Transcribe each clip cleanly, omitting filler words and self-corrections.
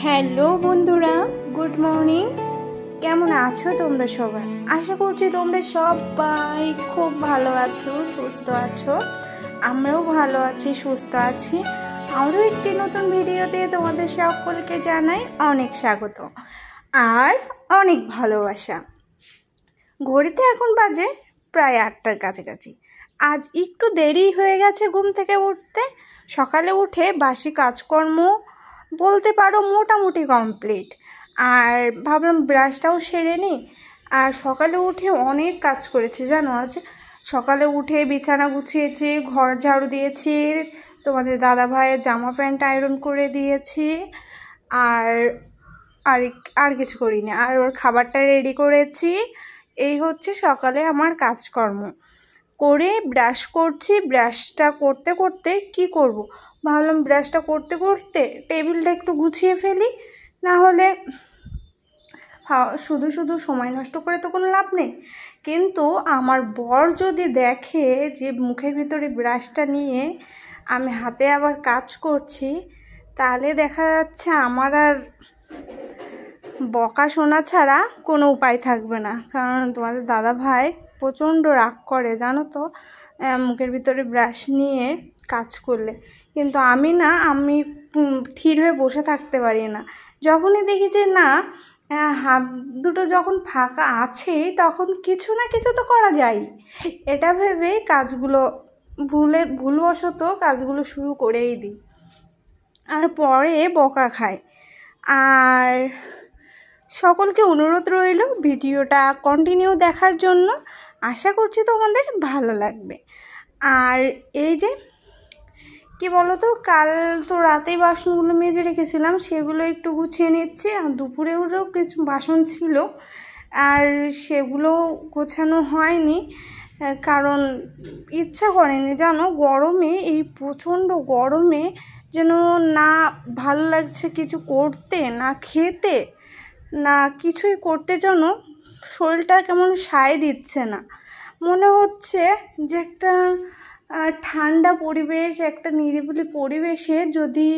Hello বন্ধুরা, good morning. কেমন আছো তোমরা সবাই? আশা করছি তোমরা সবাই খুব ভালো আছো, সুস্থ আছো। আমরাও ভালো আছি, সুস্থ আছি। আরও একটি নতুন ভিডিওতে তোমাদের সকলকে জানাই অনেক স্বাগত আর অনেক ভালোবাসা। ঘড়িতে এখন বাজে প্রায় 8টার কাছাকাছি। আজ একটু দেরি হয়ে গেছে ঘুম থেকে উঠতে। সকালে উঠে বাসি কাজকর্ম বলতে পারো মোটামুটি কমপ্লিট, আর ভাবলাম ব্রাশটাও সেরে নিই। আর সকালে উঠে অনেক কাজ করেছি জানো। আজ সকালে উঠে বিছানা গুছিয়েছি, ঘর ঝাড়ু দিয়েছি, তোমাদের দাদা ভাইয়ের জামা প্যান্ট আয়রন করে দিয়েছি, আর আর আর কিছু করিনি। আর ওর খাবারটা রেডি করেছি। এই হচ্ছে সকালে আমার কাজকর্ম করে ব্রাশ করছি। ব্রাশটা করতে করতে কি করব ভাবলাম, ব্রাশটা করতে করতে টেবিলটা একটু গুছিয়ে ফেলি, না হলে শুধু শুধু সময় নষ্ট করে তো কোনো লাভ নেই। কিন্তু আমার বর যদি দেখে যে মুখের ভিতরে ব্রাশটা নিয়ে আমি হাতে আবার কাজ করছি, তাহলে দেখা যাচ্ছে আমার আর বকা শোনা ছাড়া কোনো উপায় থাকবে না। কারণ তোমাদের দাদা ভাই প্রচণ্ড রাগ করে জানো তো, মুখের ভিতরে ব্রাশ নিয়ে কাজ করলে। কিন্তু আমি স্থির হয়ে বসে থাকতে পারি না। যখনই দেখি যে না, হাত দুটো যখন ফাঁকা আছে তখন কিছু না কিছু তো করা যায়, এটা ভেবে কাজগুলো ভুলবশত কাজগুলো শুরু করেই দিই, আর পরে বকা খায়। আর সকলকে অনুরোধ রইল ভিডিওটা কন্টিনিউ দেখার জন্য। আশা করছি তোমাদের ভালো লাগবে। আর এই যে কি বলো তো, কাল তো রাতেই বাসনগুলো মেজে রেখেছিলাম, সেগুলো একটু গুছিয়ে নিচ্ছি। আর দুপুরে উঠেও কিছু বাসন ছিল, আর সেগুলো গোছানো হয়নি, কারণ ইচ্ছা করেনি জানো। গরমে, এই প্রচণ্ড গরমে যেন না ভালো লাগছে কিছু করতে, না খেতে, না কিছুই করতে, যেন শরীরটা কেমন সায় দিচ্ছে না। মনে হচ্ছে যে একটা ঠান্ডা পরিবেশ, একটা নিরিবিলি পরিবেশে যদি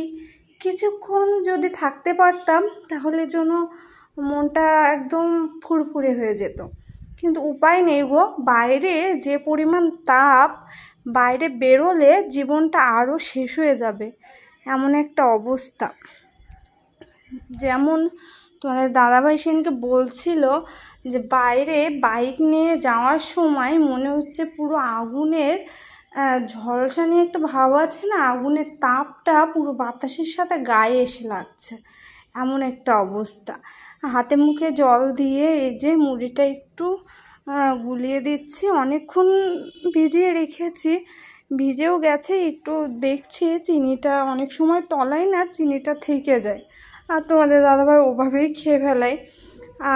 কিছুক্ষণ যদি থাকতে পারতাম, তাহলে যেন মনটা একদম ফুরফুরে হয়ে যেত। কিন্তু উপায় নেই গো, বাইরে যে পরিমাণ তাপ, বাইরে বেরোলে জীবনটা আরও শেষ হয়ে যাবে এমন একটা অবস্থা। যেমন তোমাদের দাদাভাই সেদিনকে বলছিল যে বাইরে বাইক নিয়ে যাওয়ার সময় মনে হচ্ছে পুরো আগুনের ঝলসানি একটা ভাব আছে না, আগুনের তাপটা পুরো বাতাসের সাথে গায়ে এসে লাগছে, এমন একটা অবস্থা। হাতে মুখে জল দিয়ে এই যে মুড়িটা একটু গুলিয়ে দিচ্ছি। অনেকক্ষণ ভিজিয়ে রেখেছি, ভিজেও গেছে। একটু দেখছি চিনিটা অনেক সময় তলায় না, চিনিটা থেকে যায়, আর তোমাদের দাদাভাই ওভাবেই খেয়ে ফেলায়,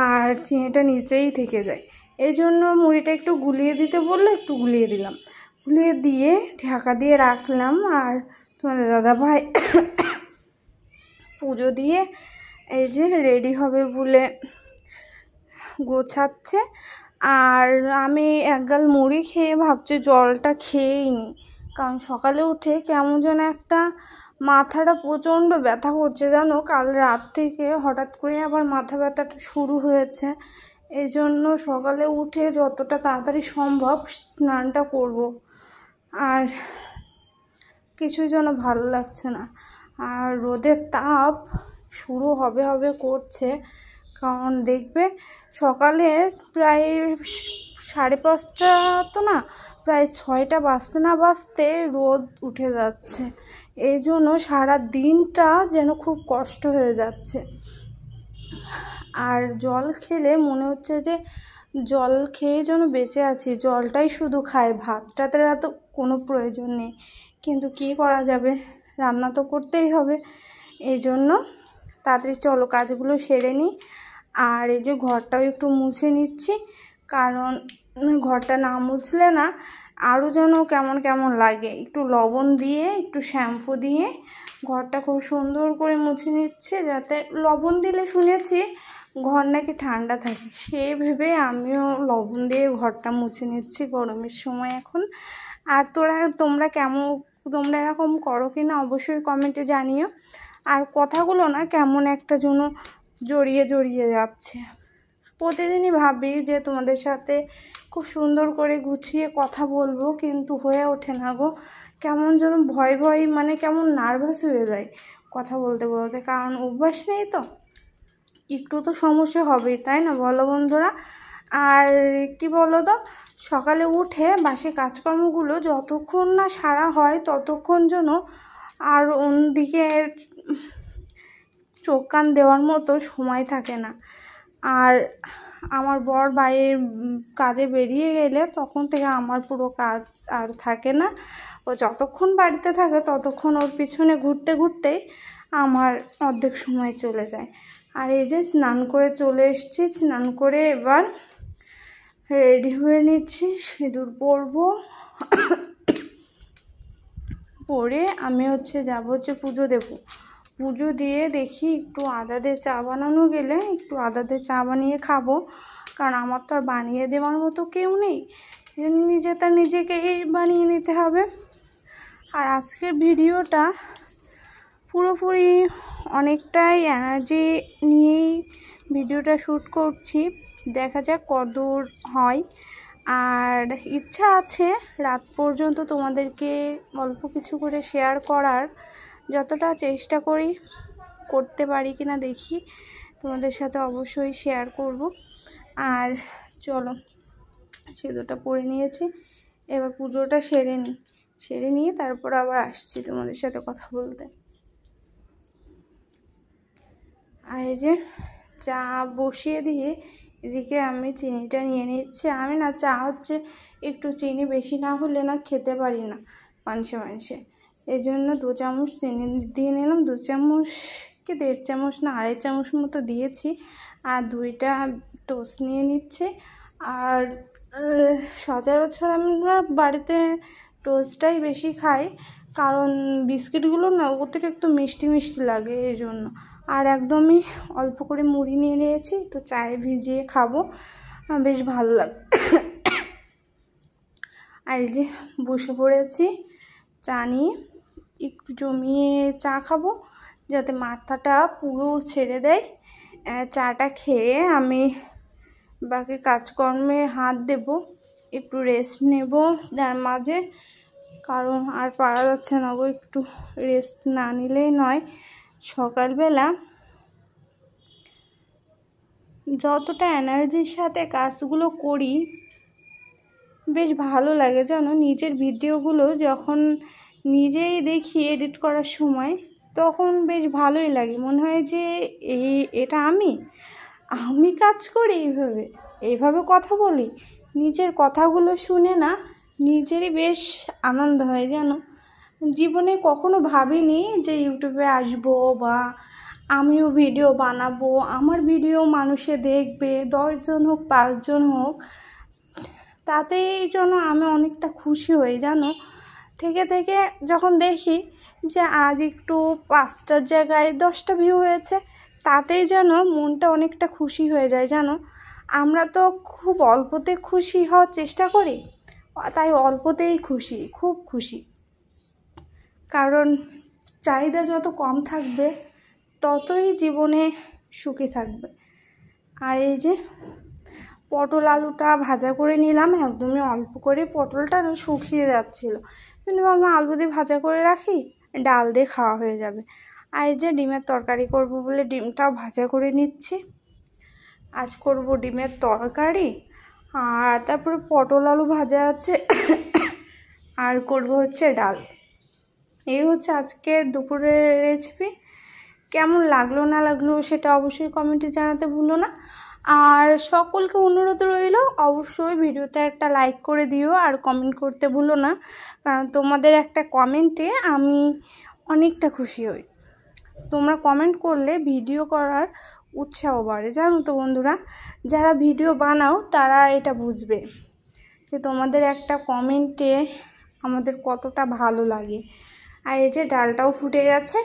আর চিনিটা নিচেই থেকে যায়। এই জন্য মুড়িটা একটু গুলিয়ে দিতে বললে একটু গুলিয়ে দিলাম, গুলিয়ে দিয়ে ঢাকা দিয়ে রাখলাম। আর তোমাদের দাদাভাই পুজো দিয়ে এই যে রেডি হবে বলে গোছাচ্ছে। আর আমি একগাল মুড়ি খেয়ে ভাবছি জলটা খেয়েই নিই, কারণ সকালে উঠে কেমন যেন একটা মাথাটা প্রচণ্ড ব্যথা করছে জানো। কাল রাত থেকে হঠাৎ করে আবার মাথা ব্যথাটা শুরু হয়েছে। এই জন্য সকালে উঠে যতটা তাড়াতাড়ি সম্ভব স্নানটা করব। আর কিছুই যেন ভালো লাগছে না। আর রোদের তাপ শুরু হবে করছে, কারণ দেখবে সকালে প্রায় 5:30 তো না, প্রায় 6টা বাজতে না বাজতে রোদ উঠে যাচ্ছে। এই জন্য সারা দিনটা যেন খুব কষ্ট হয়ে যাচ্ছে। আর জল খেলে মনে হচ্ছে যে জল খেয়ে যেন বেঁচে আছি, জলটাই শুধু খাই, ভাতটাতে তো কোনো প্রয়োজন নেই। কিন্তু কী করা যাবে, রান্না তো করতেই হবে। এই জন্য তাড়াতাড়ি চলো কাজগুলো সেরে নিই। আর এই যে ঘরটাও একটু মুছে নিচ্ছি, কারণ ঘরটা না মুছলে না আরও যেন কেমন কেমন লাগে। একটু লবণ দিয়ে, একটু শ্যাম্পু দিয়ে ঘরটা খুব সুন্দর করে মুছে নিচ্ছে, যাতে লবণ দিলে শুনেছি ঘর নাকি ঠান্ডা থাকে, সে ভেবে আমিও লবণ দিয়ে ঘরটা মুছে নিচ্ছি গরমের সময় এখন। আর তোমরা এরকম করো কি না অবশ্যই কমেন্টে জানিও। আর কথাগুলো না কেমন একটা যেন জড়িয়ে জড়িয়ে যাচ্ছে। প্রতিদিনই ভাবি যে তোমাদের সাথে খুব সুন্দর করে গুছিয়ে কথা বলবো, কিন্তু হয়ে ওঠে না গো। কেমন যেন ভয় ভয়, মানে কেমন নার্ভাস হয়ে যায় কথা বলতে বলতে, কারণ অভ্যাস নেই তো। একটু তো সমস্যা হবেই, তাই না বলো বন্ধুরা? আর কি বলো তো, সকালে উঠে বাসি কাজকর্মগুলো যতক্ষণ না সারা হয় ততক্ষণ যেন আর অন্যদিকে চোখ কান দেওয়ার মতো সময় থাকে না। আর আমার বর বাইরের কাজে বেরিয়ে গেলে তখন থেকে আমার পুরো কাজ আর থাকে না। ও যতক্ষণ বাড়িতে থাকে ততক্ষণ ওর পিছনে ঘুরতে ঘুরতেই আমার অর্ধেক সময় চলে যায়। আর এই যে স্নান করে চলে এসেছি, স্নান করে এবার রেডি হয়ে নিচ্ছি, সিঁদুর পরবো। পরে আমি যাব পুজো দেবো। পুজো দিয়ে দেখি একটু আদা দিয়ে চা বানানো গেলে একটু আদা দিয়ে চা বানিয়ে খাবো, কারণ আমার তো আর বানিয়ে দেওয়ার মতো কেউ নেই, নিজেকেই বানিয়ে নিতে হবে। আর আজকের ভিডিওটা পুরোপুরি অনেকটাই এনার্জি নিয়েই ভিডিওটা শ্যুট করছি, দেখা যাক কতদূর হয়। আর ইচ্ছা আছে রাত পর্যন্ত তোমাদেরকে অল্প কিছু করে শেয়ার করার, যতটা চেষ্টা করি করতে পারি কিনা দেখি, তোমাদের সাথে অবশ্যই শেয়ার করব। আর চলো, সিঁদুরটা পরে নিয়েছি, এবার পুজোটা সেরে নিয়ে তারপর আবার আসছি তোমাদের সাথে কথা বলতে। আর এই যে চা বসিয়ে দিয়ে এদিকে আমি চিনিটা নিয়ে নিচ্ছি। আমি না চা একটু চিনি বেশি না হলে না খেতে পারি না মাংসে। এই জন্য 2 চামচ চিনি দিয়ে নিলাম, 2 চামচ কি 1.5 চামচ না 2.5 চামচ মতো দিয়েছি। আর 2টা টোস্ট নিয়ে নিচ্ছে। আর সচরাচর আমরা বাড়িতে টোস্টটাই বেশি খাই, কারণ বিস্কিটগুলো না অতিরিক্ত মিষ্টি মিষ্টি লাগে এই জন্য। আর একদমই অল্প করে মুড়ি নিয়ে নিয়েছি, একটু চায়ে ভিজিয়ে খাবো, বেশ ভালো লাগে। আর এই যে বসে পড়েছি চা নিয়ে, একটু জমিয়ে চা খাবো যাতে মাথাটা পুরো ছেড়ে দেয়। চাটা খেয়ে আমি বাকি কাজকর্মে হাত দেব, একটু রেস্ট নেব যার মাঝে, কারণ আর পারা যাচ্ছে না গো, একটু রেস্ট না নিলেই নয়। সকালবেলা যতটা এনার্জির সাথে কাজগুলো করি বেশ ভালো লাগে জানো। নিজের ভিডিওগুলো যখন নিজেই দেখি এডিট করার সময়, তখন বেশ ভালোই লাগে, মনে হয় যে এটা আমি কাজ করি এইভাবে কথা বলি। নিজের কথাগুলো শুনে না নিজেরই বেশ আনন্দ হয় জানো। জীবনে কখনো ভাবিনি যে ইউটিউবে আসবো বা আমিও ভিডিও বানাবো, আমার ভিডিও মানুষে দেখবে, 10 জন হোক 5 জন হোক, তাতেই জন্য আমি অনেকটা খুশি হই জানো। থেকে যখন দেখি যে আজ একটু 5টার জায়গায় 10টা ভিউ হয়েছে, তাতেই যেন মনটা অনেকটা খুশি হয়ে যায় জানো। আমরা তো খুব অল্পতে খুশি হওয়ার চেষ্টা করি, তাই অল্পতেই খুব খুশি, কারণ চাহিদা যত কম থাকবে ততই জীবনে সুখী থাকবে। আর এই যে পটল আলুটা ভাজা করে নিলাম, একদমই অল্প করে, পটলটা না শুকিয়ে যাচ্ছিল, কিন্তু ভাবলাম আলু দিয়ে ভাজা করে রাখি, ডাল দিয়ে খাওয়া হয়ে যাবে। আর এই যে ডিমের তরকারি করব বলে ডিমটাও ভাজা করে নিচ্ছি। আজ করব ডিমের তরকারি, আর তারপরে পটল আলু ভাজা আছে, আর করব ডাল। এই আজকের দুপুরের রেসিপি। কেমন লাগলো না লাগলো সেটা অবশ্যই কমেন্টে জানাতে ভুলো না। আর সকলকে অনুরোধ রইল অবশ্যই ভিডিওতে একটা লাইক করে দিও, আর কমেন্ট করতে ভুলো না, কারণ তোমাদের একটা কমেন্টে আমি অনেকটা খুশি হই। তোমরা কমেন্ট করলে ভিডিও করার উৎসাহ বাড়ে জানো তো বন্ধুরা। যারা ভিডিও বানাও তারা এটা বুঝবে যে তোমাদের একটা কমেন্টে আমাদের কতটা ভালো লাগে। আর এই যে ডালটাও ফুটে যাচ্ছে,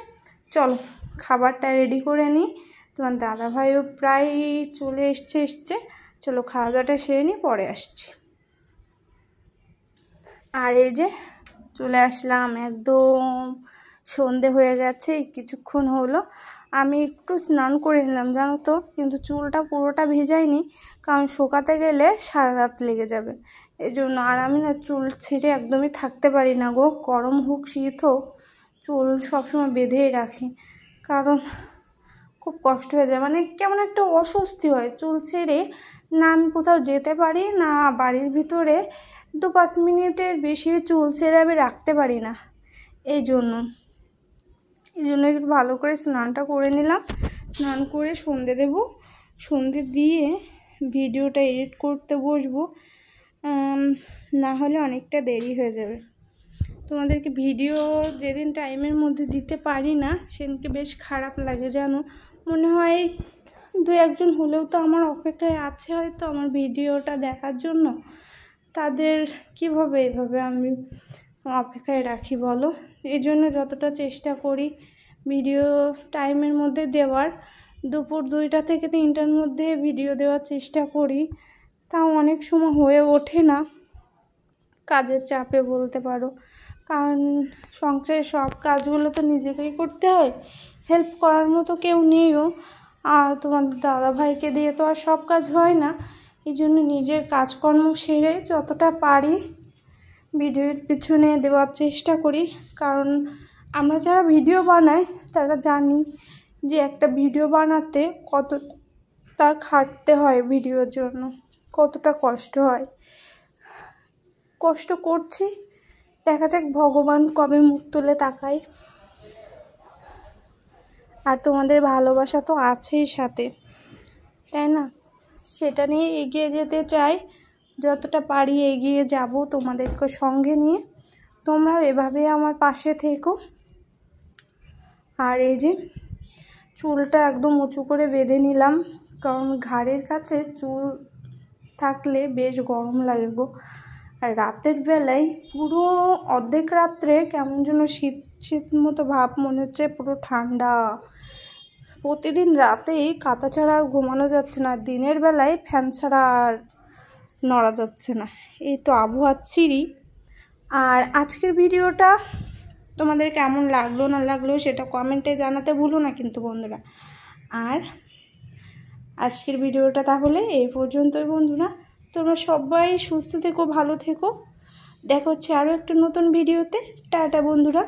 চলো খাবারটা রেডি করে নিই। তোমার দাদাভাইও প্রায় চলে এসছে, চলো খাওয়া দাওয়াটা সেরে নিই, পরে আসছি। আর এই যে চলে আসলাম একদম সন্ধে হয়ে গেছে, কিছুক্ষণ হলো আমি একটু স্নান করে নিলাম জানো তো, কিন্তু চুলটা পুরোটা ভেজাইনি, কারণ শুকাতে গেলে সারা রাত লেগে যাবে এই জন্য। আর আমি না চুল ছেড়ে একদমই থাকতে পারি না গো, গরম হোক শীত হোক চুল সবসময় বেঁধেই রাখি, কারণ খুব কষ্ট হয়ে যায়, মানে কেমন একটা অস্বস্তি হয় চুল ছেড়ে। না আমি কোথাও যেতে পারি না, বাড়ির ভিতরে 2-5 মিনিটের বেশি চুল ছেড়ে আমি রাখতে পারি না। এই জন্য একটু ভালো করে স্নানটা করে নিলাম, স্নান করে সন্ধে দেব, সন্ধে দিয়ে ভিডিওটা এডিট করতে বসবো, না হলে অনেকটা দেরি হয়ে যাবে। তোমাদেরকে ভিডিও যেদিন টাইমের মধ্যে দিতে পারি না সেদিনকে বেশ খারাপ লাগে জানো, মনে হয় 2-1 হলেও তো আমার অপেক্ষায় আছে হয়তো আমার ভিডিওটা দেখার জন্য, তাদের কিভাবে এভাবে আমি অপেক্ষায় রাখি বলো। এই জন্য যতটা চেষ্টা করি ভিডিও টাইমের মধ্যে দেওয়ার, দুপুর 2টা থেকে 3টার মধ্যে ভিডিও দেওয়ার চেষ্টা করি, তাও অনেক সময় হয়ে ওঠে না, কাজের চাপে বলতে পারো, কারণ সংসারের সব কাজগুলো তো নিজেকেই করতে হয়, হেল্প করার মতো কেউ নেইও, আর তোমাদের দাদাভাইকে দিয়ে তো আর সব কাজ হয় না। এই জন্য নিজের কাজকর্ম সেরে যতটা পারি ভিডিওর পিছনে দেওয়ার চেষ্টা করি, কারণ আমরা যারা ভিডিও বানাই তারা জানি যে একটা ভিডিও বানাতে কতটা খাটতে হয়, ভিডিওর জন্য কতটা কষ্ট হয়। কষ্ট করছি, দেখা যাক ভগবান কবে মুখ তুলে তাকায়। আর তোমাদের ভালোবাসা তো আছেই সাথে, তাই না? সেটা নিয়ে এগিয়ে যেতে চাই, যতটা পারি এগিয়ে যাব তোমাদেরকে সঙ্গে নিয়ে, তোমরাও এভাবে আমার পাশে থেকো। আর এই যে চুলটা একদম উঁচু করে বেঁধে নিলাম, কারণ ঘাড়ের কাছে চুল থাকলে বেশ গরম লাগে গো। আর রাতের বেলায় পুরো অর্ধেক রাত্রে কেমন যেন শীত শীত মতো ভাব, মনে হচ্ছে পুরো ঠান্ডা। প্রতিদিন রাতেই কাঁথা ছাড়া আর ঘুমানো যাচ্ছে না, দিনের বেলায় ফ্যান ছাড়া আর নড়া যাচ্ছে না, এই তো আবহাওয়ার ছিরি। আর আজকের ভিডিওটা তোমাদের কেমন লাগলো না লাগলো সেটা কমেন্টে জানাতে ভুলো না কিন্তু বন্ধুরা। আর আজকের ভিডিওটা তাহলে এই পর্যন্তই বন্ধুরা, তোমরা সবাই সুস্থ থেকো, ভালো থেকো, দেখা হচ্ছে আরও একটা নতুন ভিডিওতে। টাটা বন্ধুরা।